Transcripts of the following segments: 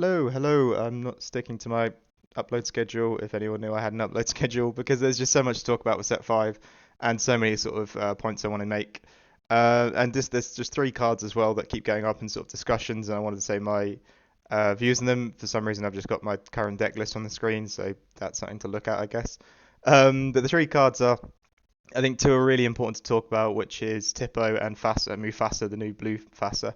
Hello. I'm not sticking to my upload schedule, if anyone knew I had an upload schedule, because there's just so much to talk about with set 5 and so many sort of points I want to make. And there's just three cards as well that keep going up in sort of discussions, and I wanted to say my views on them. For some reason, I've just got my current deck list on the screen, so that's something to look at, I guess. But the three cards are, I think, two are really important to talk about, which is Tipo and Fasa, Mufasa, the new blue Fasa.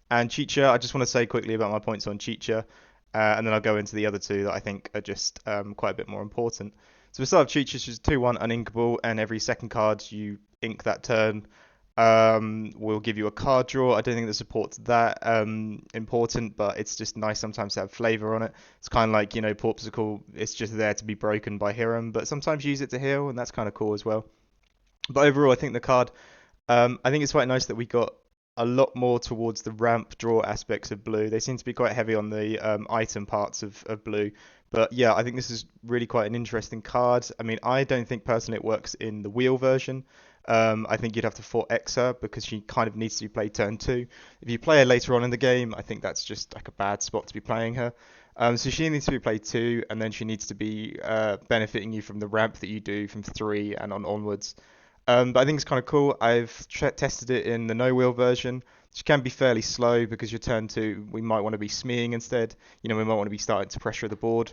And Chicha, I just want to say quickly about my points on Chicha, and then I'll go into the other two that I think are just quite a bit more important. So we start with Chicha, which is 2-1 uninkable, and every second card you ink that turn will give you a card draw. I don't think the support's that important, but it's just nice sometimes to have flavor on it. It's kind of like, Porpsicle, it's just there to be broken by Hiram, but sometimes you use it to heal, and that's kind of cool as well. But overall, I think the card, I think it's quite nice that we got a lot more towards the ramp draw aspects of blue. They seem to be quite heavy on the item parts of blue. But yeah, I think this is really quite an interesting card. I mean, I don't think personally it works in the wheel version. I think you'd have to fort X her because she kind of needs to be played turn two. If you play her later on in the game, I think that's just like a bad spot to be playing her. So she needs to be played two, and then she needs to be benefiting you from the ramp that you do from three and onwards. But I think it's kind of cool. I've tested it in the no wheel version, which can be fairly slow because your turn two, we might want to be smeeing instead. We might want to be starting to pressure the board.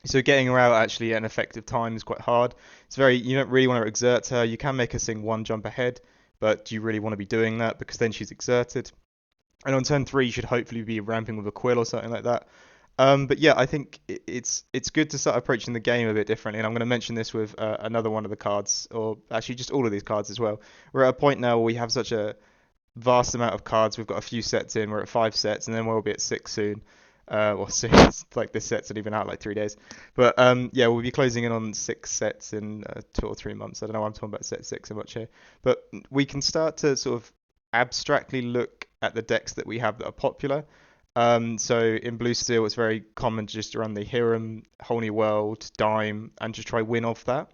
So getting her out actually at an effective time is quite hard. You don't really want to exert her. You can make her sing one jump ahead, but do you really want to be doing that? Because then she's exerted. And on turn three, you should hopefully be ramping with a quill or something like that. But yeah, I think it's good to start approaching the game a bit differently, and I'm going to mention this with another one of the cards, or actually just all of these cards as well. We're at a point now where we have such a vast amount of cards. We've got a few sets in. We're at 5 sets, and then we'll be at 6 soon. Well, soon. It's like this set's not even out like 3 days. But yeah, we'll be closing in on 6 sets in 2 or 3 months. I don't know why I'm talking about set 6 so much here, but we can start to sort of abstractly look at the decks that we have that are popular. So in Blue Steel, it's very common to just run the Hiram, Whole New World, Dime, and just try win off that.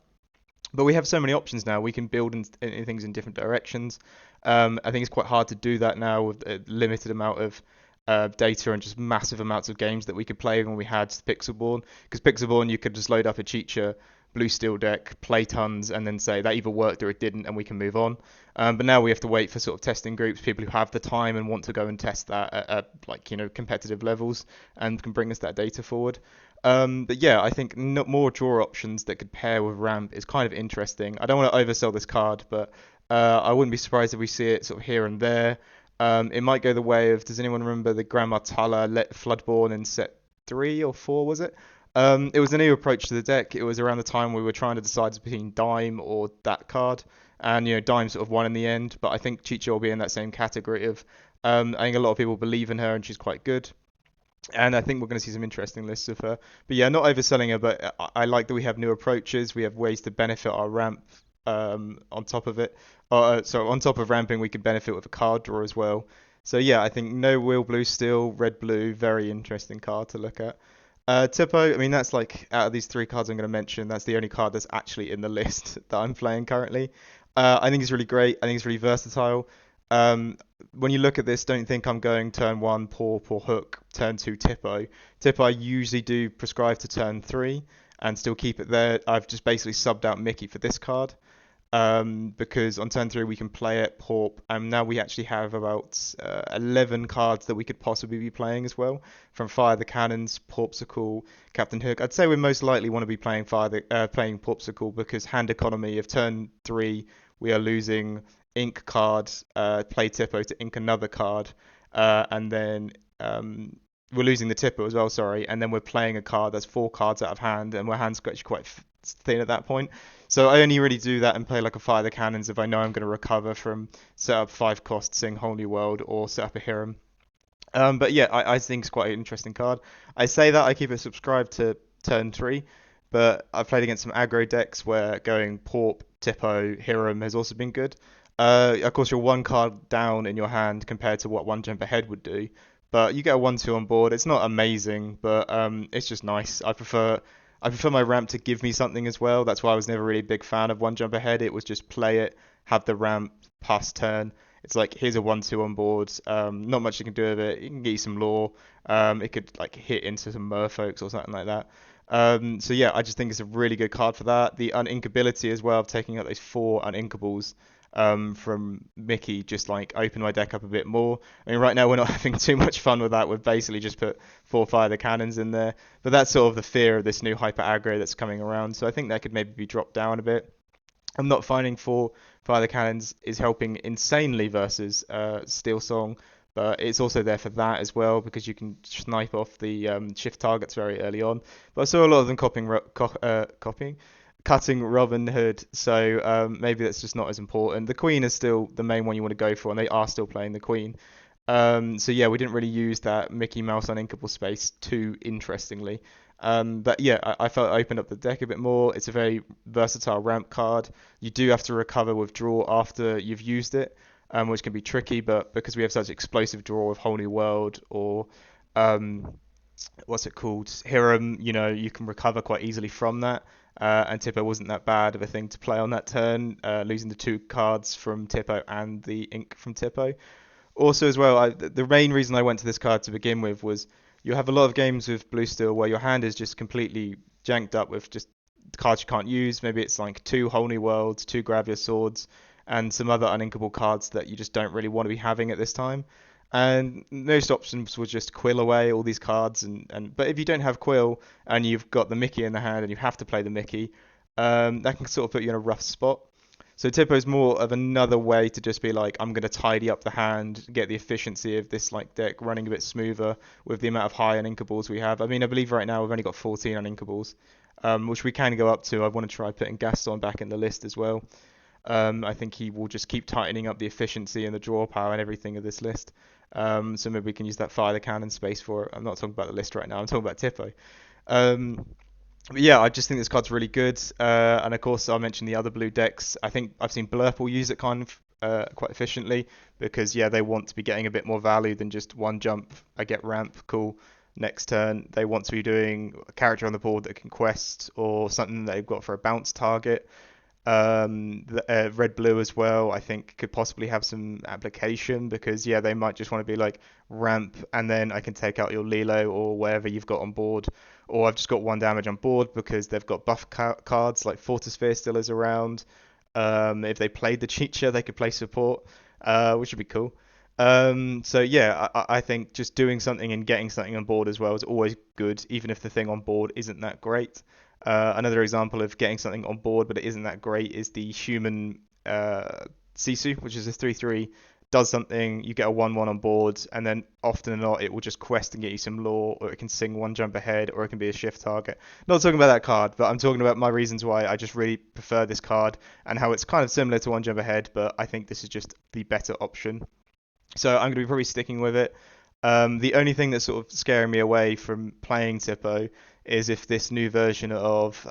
But we have so many options now. We can build in things in different directions. I think it's quite hard to do that now with a limited amount of data and just massive amounts of games that we could play when we had Pixelborn. Because Pixelborn, you could just load up a Cheater Blue Steel deck, play tons, and then say that either worked or it didn't, and we can move on. But now we have to wait for sort of testing groups, people who have the time and want to go and test that at like competitive levels and can bring us that data forward. But yeah, I think more draw options that could pair with ramp is kind of interesting. I don't want to oversell this card, but I wouldn't be surprised if we see it sort of here and there. It might go the way of, does anyone remember the Grandma Tala let Floodborn in set 3 or 4, was it? It was a new approach to the deck. It was around the time we were trying to decide between Dime or that card. And, Dime sort of won in the end, but I think Chicha will be in that same category of, I think a lot of people believe in her and she's quite good. And I think we're going to see some interesting lists of her. But yeah, not overselling her, but I like that we have new approaches. We have ways to benefit our ramp on top of it. So on top of ramping, we could benefit with a card draw as well. So yeah, I think no wheel blue steel, red blue, very interesting card to look at. Tipo, I mean, that's like out of these three cards I'm going to mention, that's the only card that's actually in the list that I'm playing currently. I think it's really great. I think it's really versatile. Um, when you look at this, don't think I'm going turn one, poor hook, turn two, Tipo. Tipo, I usually do prescribe to turn three and still keep it there. I've just basically subbed out Mickey for this card because on turn three we can play it, Porp, and now we actually have about 11 cards that we could possibly be playing as well, from Fire the Cannons, Porpsicle, Captain Hook. I'd say we most likely want to be playing playing Porpsicle because hand economy of turn three we are losing ink card, play Tipo to ink another card, and then we're losing the Tipo as well, sorry, and then we're playing a card that's 4 cards out of hand, and my hand's actually quite thin at that point. So I only really do that and play like a Fire the Cannons if I know I'm going to recover from set up 5 cost, sing Whole New World, or set up a Hiram. But yeah, I think it's quite an interesting card. I say that I keep it subscribed to turn three, but I've played against some aggro decks where going Porp, Tipo, Hiram has also been good. Of course, you're 1 card down in your hand compared to what one jump ahead would do, but you get a 1/2 on board. It's not amazing, but it's just nice. I prefer my ramp to give me something as well. That's why I was never really a big fan of one jump ahead. It was just play it, have the ramp, pass turn. It's like here's a 1/2 on board. Not much you can do with it. It can get you some lore. It could like hit into some merfolks or something like that. So yeah, I just think it's a really good card for that. The uninkability as well of taking out those four uninkables from Mickey just like open my deck up a bit more. I mean, right now we're not having too much fun with that. We've basically just put four fire the cannons in there, but that's sort of the fear of this new hyper aggro that's coming around. So I think that could maybe be dropped down a bit. I'm not finding four fire the cannons is helping insanely versus Steel Song, but it's also there for that as well because you can snipe off the shift targets very early on. But I saw a lot of them copying, cutting Robin Hood, so maybe that's just not as important. The Queen is still the main one you want to go for, and they are still playing the Queen. So yeah, we didn't really use that Mickey Mouse uninkable space too interestingly. But yeah, I felt it opened up the deck a bit more. It's a very versatile ramp card. You do have to recover with draw after you've used it, which can be tricky. But because we have such explosive draw of Whole New World or um, what's it called, Hiram, you can recover quite easily from that. And Tipo wasn't that bad of a thing to play on that turn, losing the two cards from Tipo and the ink from Tipo. Also, as well, the main reason I went to this card to begin with was you have a lot of games with Blue Steel where your hand is just completely janked up with just cards you can't use. Maybe it's like two Whole New Worlds, two Grab Your Swords, and some other uninkable cards that you just don't really want to be having at this time. And most options was just quill away all these cards, but if you don't have quill and you've got the Mickey in the hand and you have to play the Mickey, that can sort of put you in a rough spot. So Tipo is more of another way to just be like, I'm going to tidy up the hand, get the efficiency of this like deck running a bit smoother with the amount of high uninkables we have. I mean, I believe right now we've only got 14 uninkables, which we can go up to. I want to try putting Gaston back in the list as well. I think he will just keep tightening up the efficiency and the draw power and everything of this list. So maybe we can use that fire the cannon space for it. I'm not talking about the list right now. I'm talking about Tipo. Um, but yeah, I just think this card's really good. And of course, I mentioned the other blue decks. I think I've seen Blurple use it kind of quite efficiently because yeah, they want to be getting a bit more value than just one jump. I get ramp, cool. Next turn, they want to be doing a character on the board that can quest or something that they've got for a bounce target. The, red blue as well, I think could possibly have some application because yeah, they might just want to be like ramp and then I can take out your Lilo or whatever you've got on board, or I've just got one damage on board because they've got buff cards like Fortisphere still is around. If they played the Chicha, they could play support, which would be cool. So yeah, I think just doing something and getting something on board as well is always good, even if the thing on board isn't that great. Another example of getting something on board but it isn't that great is the human Sisu, which is a 3/3. Does something, you get a 1/1 on board, and then often or not, it will just quest and get you some lore, or it can sing one jump ahead, or it can be a shift target. Not talking about that card, but I'm talking about my reasons why I just really prefer this card and how it's kind of similar to one jump ahead, but I think this is just the better option. So I'm going to be probably sticking with it. The only thing that's sort of scaring me away from playing Tipo is if this new version of,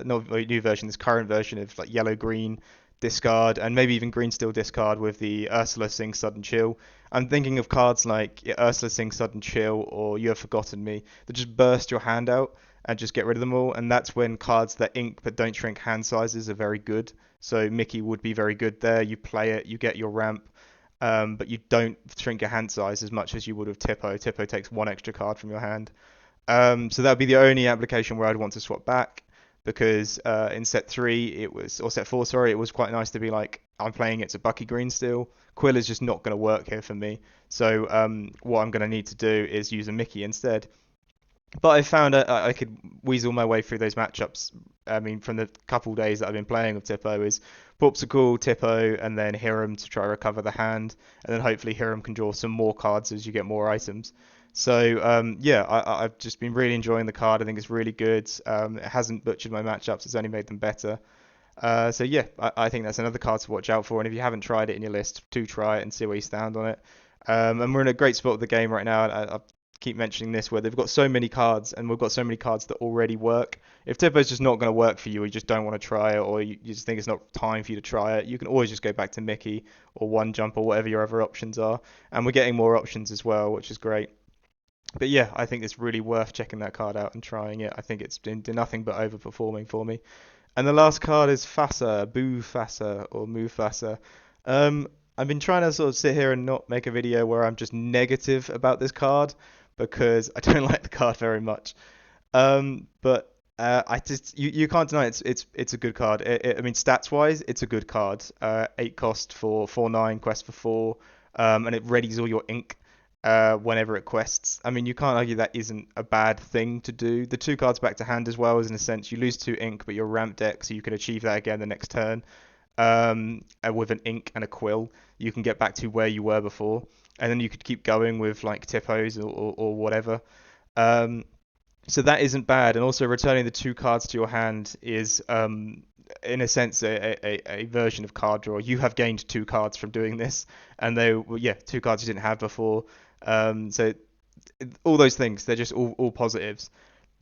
not new version, this current version of like yellow green discard and maybe even green steel discard with the Ursula Sing Sudden Chill. I'm thinking of cards like Ursula Sing Sudden Chill or You Have Forgotten Me that just burst your hand out and just get rid of them all. And that's when cards that ink but don't shrink hand sizes are very good. So Mickey would be very good there. You play it, you get your ramp, but you don't shrink your hand size as much as you would with Tipo. Tipo takes one extra card from your hand. So that would be the only application where I'd want to swap back because in set three or set four, sorry, it was quite nice to be like, I'm playing it to Bucky Green still. Quill is just not going to work here for me. So what I'm going to need to do is use a Mickey instead. But I found I could weasel my way through those matchups. I mean, from the couple days that I've been playing with Tipo, is Popsicle, Tipo, and then Hiram to try to recover the hand, and then hopefully Hiram can draw some more cards as you get more items. So yeah, I've just been really enjoying the card. I think it's really good. It hasn't butchered my matchups; it's only made them better. So yeah, I think that's another card to watch out for. And if you haven't tried it in your list, do try it and see where you stand on it. And we're in a great spot of the game right now. I keep mentioning this where they've got so many cards and we've got so many cards that already work. If Tippo's just not going to work for you, or you just don't want to try it, or you just think it's not time for you to try it, you can always just go back to Mickey or One Jump or whatever your other options are. And we're getting more options as well, which is great. But yeah, I think it's really worth checking that card out and trying it. I think it's been nothing but overperforming for me. And the last card is Fasa, Boo Fasa or Mufasa. I've been trying to sort of sit here and not make a video where I'm just negative about this card because I don't like the card very much. But I just you can't deny it's a good card. I mean, stats wise, it's a good card. 8 cost for 4/9, quest for 4, and it readies all your ink whenever it quests. I mean, you can't argue that isn't a bad thing to do. The 2 cards back to hand as well is in a sense you lose 2 ink, but you're ramp deck, so you can achieve that again the next turn. With an ink and a quill, you can get back to where you were before, and then you could keep going with like Tippos or whatever. Um, so that isn't bad, and also returning the 2 cards to your hand is, in a sense, a version of card draw. You have gained 2 cards from doing this, and they were, yeah, 2 cards you didn't have before. So all those things, they're just all positives.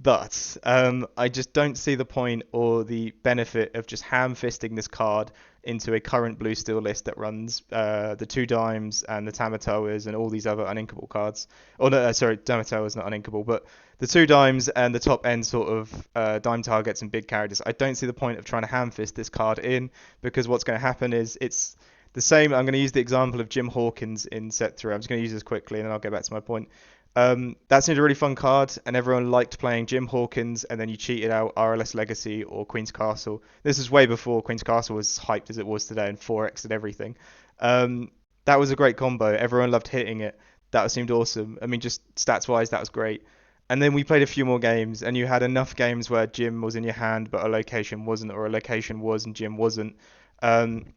But I just don't see the point or the benefit of just ham fisting this card into a current blue steel list that runs the 2 dimes and the Tamatoas and all these other uninkable cards. Or no, sorry, Tamatoa's not uninkable, but the 2 dimes and the top end sort of dime targets and big characters. I don't see the point of trying to ham fist this card in, because what's going to happen is it's the same. I'm going to use the example of Jim Hawkins in set 3. I'm just going to use this quickly and then I'll get back to my point. That seemed a really fun card, and everyone liked playing Jim Hawkins, and then you cheated out RLS Legacy or Queen's Castle. This is way before Queen's Castle was hyped as it was today and 4x and everything. Um, that was a great combo. Everyone loved hitting it. That seemed awesome. I mean, just stats wise, that was great. And then we played a few more games, and you had enough games where Jim was in your hand, but a location wasn't, or a location was and Jim wasn't. Um,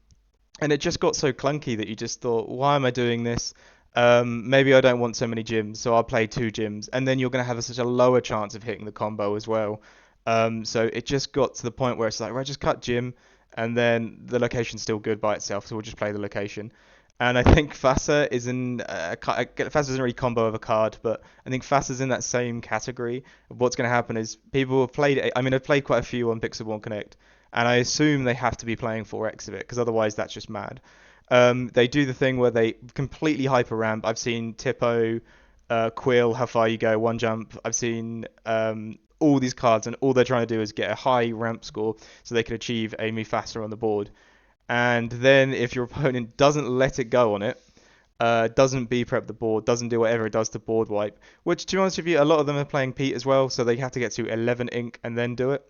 and it just got so clunky that you just thought, why am I doing this? Maybe I don't want so many gyms, so I'll play 2 gyms, and then you're going to have such a lower chance of hitting the combo as well. So it just got to the point where it's like, right, just cut gym, and then the location's still good by itself, so we'll just play the location. And I think Fasa is in Fasa isn't really combo of a card, but I think Fasa's in that same category. What's going to happen is people have played. I mean, I've played quite a few on Pixelborn Connect, and I assume they have to be playing 4x of it, because otherwise that's just mad. They do the thing where they completely hyper ramp. I've seen Tipo, Quill, How Far You Go, One Jump. I've seen all these cards, and all they're trying to do is get a high ramp score so they can achieve a Mufasa on the board. And then if your opponent doesn't let it go on it, doesn't B prep the board, doesn't do whatever it does to board wipe, which to be honest with you, a lot of them are playing Pete as well, so they have to get to 11 ink and then do it.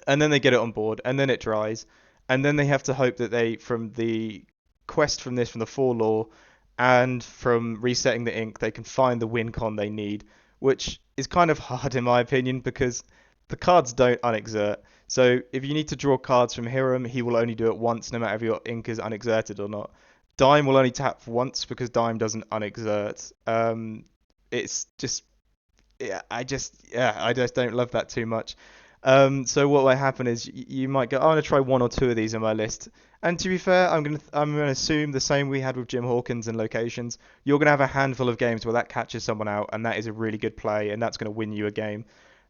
And then they get it on board, and then it dries, and then they have to hope that they, from the quest from this, from the 4 lore, and from resetting the ink, they can find the win con they need, which is kind of hard in my opinion because the cards don't unexert. So if you need to draw cards from Hiram, he will only do it once, no matter if your ink is unexerted or not. Dime will only tap once because Dime doesn't unexert. It's just I just don't love that too much. So what might happen is you might go, oh, I'm gonna try 1 or 2 of these on my list. And to be fair, I'm gonna assume the same we had with Jim Hawkins and locations. You're gonna have a handful of games where that catches someone out, and that is a really good play, and that's gonna win you a game.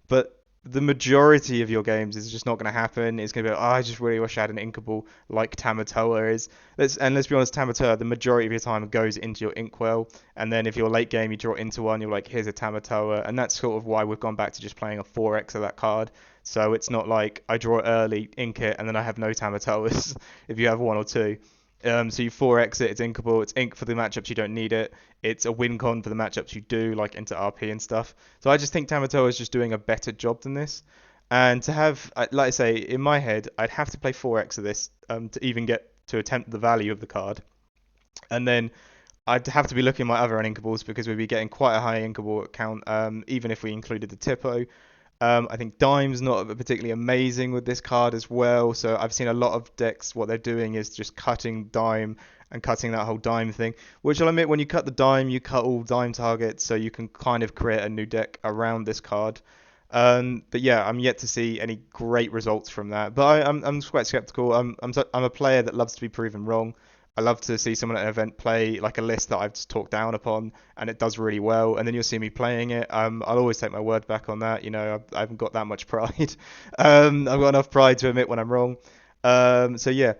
But the majority of your games is just not going to happen. It's going to be, oh, I just really wish I had an inkable like Tamatoa is. Let's be honest, Tamatoa, the majority of your time goes into your inkwell, and then if you're late game, you draw into one, you're like, here's a Tamatoa, and that's sort of why we've gone back to just playing a 4x of that card. So it's not like I draw early, ink it, and then I have no Tamatoas if you have 1 or 2. So you 4x it, it's inkable, it's ink for the matchups you don't need it, it's a win con for the matchups you do, like into RP and stuff. So I just think Tamatoa is just doing a better job than this. And to have, like I say, in my head, I'd have to play 4x of this to even get to attempt the value of the card. And then I'd have to be looking at my other uninkables because we'd be getting quite a high inkable count, even if we included the Tipo. I think Dime's not particularly amazing with this card as well. So I've seen a lot of decks, what they're doing is just cutting Dime and cutting that whole Dime thing. Which I'll admit, when you cut the Dime, you cut all Dime targets, so you can kind of create a new deck around this card. But yeah, I'm yet to see any great results from that. But I'm quite skeptical. I'm a player that loves to be proven wrong. I love to see someone at an event play like a list that I've just talked down upon, and it does really well. And then you'll see me playing it. I'll always take my word back on that. You know, I haven't got that much pride. I've got enough pride to admit when I'm wrong. So yeah,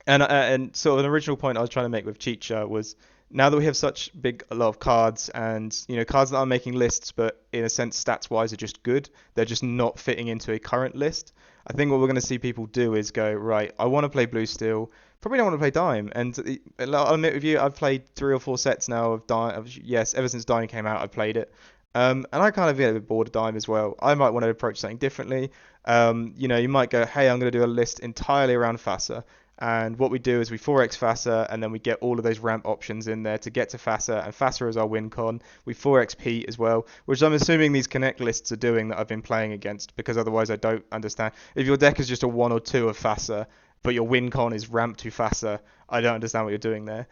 and sort of an original point I was trying to make with Chicha was now that we have such a lot of cards, and cards that are making lists, but in a sense stats wise are just good, they're just not fitting into a current list. I think what we're going to see people do is go, right, I want to play blue steel, probably don't want to play dime, and I'll admit with you, I've played 3 or 4 sets now of dime. Yes, ever since dime came out, I've played it. And I kind of get a bit bored of dime as well. I might want to approach something differently. You might go, hey, I'm going to do a list entirely around Fasa. And what we do is we 4x Fasa, and then we get all of those ramp options in there to get to Fasa, and Fasa is our win con. We 4x Pete as well, which I'm assuming these connect lists are doing that I've been playing against, because otherwise I don't understand. If your deck is just a 1 or 2 of Fasa, but your win con is ramp to Fasa, I don't understand what you're doing there.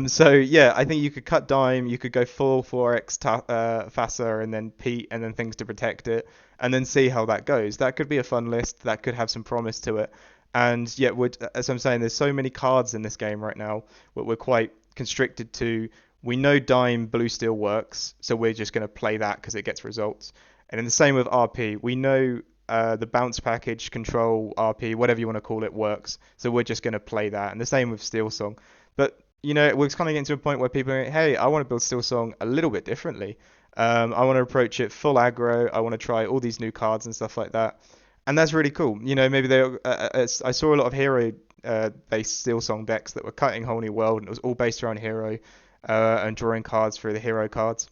So yeah, I think you could cut dime, you could go full 4x Fasa and then Pete and then things to protect it, and then see how that goes. That could be a fun list. That could have some promise to it. And yet, as I'm saying, there's so many cards in this game right now. We're quite constricted to. We know Dime Blue Steel works, so we're just going to play that because it gets results. And then the same with RP. We know the bounce package, control, RP, whatever you want to call it, works. So we're just going to play that. And the same with Steel Song. But we're kind of getting to a point where people are, hey, I want to build Steel Song a little bit differently. I want to approach it full aggro. I want to try all these new cards and stuff like that, and that's really cool. Maybe I saw a lot of hero based Steel Song decks that were cutting whole new world, and it was all based around hero and drawing cards through the hero cards.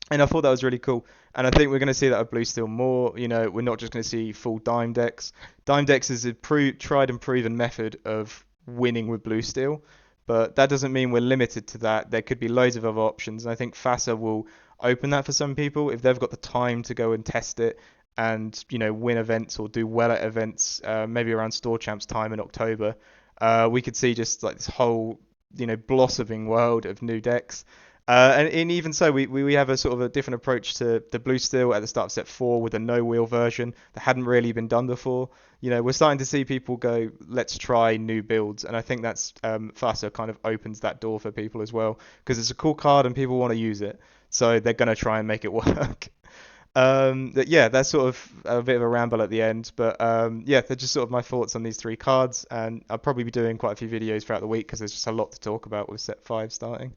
And I thought that was really cool. And I think we're going to see that with Blue Steel more. We're not just going to see full Dime decks. Dime decks is a tried and proven method of winning with Blue Steel, but that doesn't mean we're limited to that. There could be loads of other options, and I think Fasa will open that for some people if they've got the time to go and test it and win events or do well at events. Maybe around Store Champs time in October, we could see just like this whole blossoming world of new decks. And even so, we have a sort of a different approach to the Blue Steel at the start of set 4 with a no wheel version that hadn't really been done before. We're starting to see people go, let's try new builds, and I think that's Fasa kind of opens that door for people as well, because it's a cool card and people want to use it, so they're gonna try and make it work. Yeah, that's sort of a bit of a ramble at the end, but yeah, they're just sort of my thoughts on these 3 cards, and I'll probably be doing quite a few videos throughout the week because there's just a lot to talk about with set 5 starting.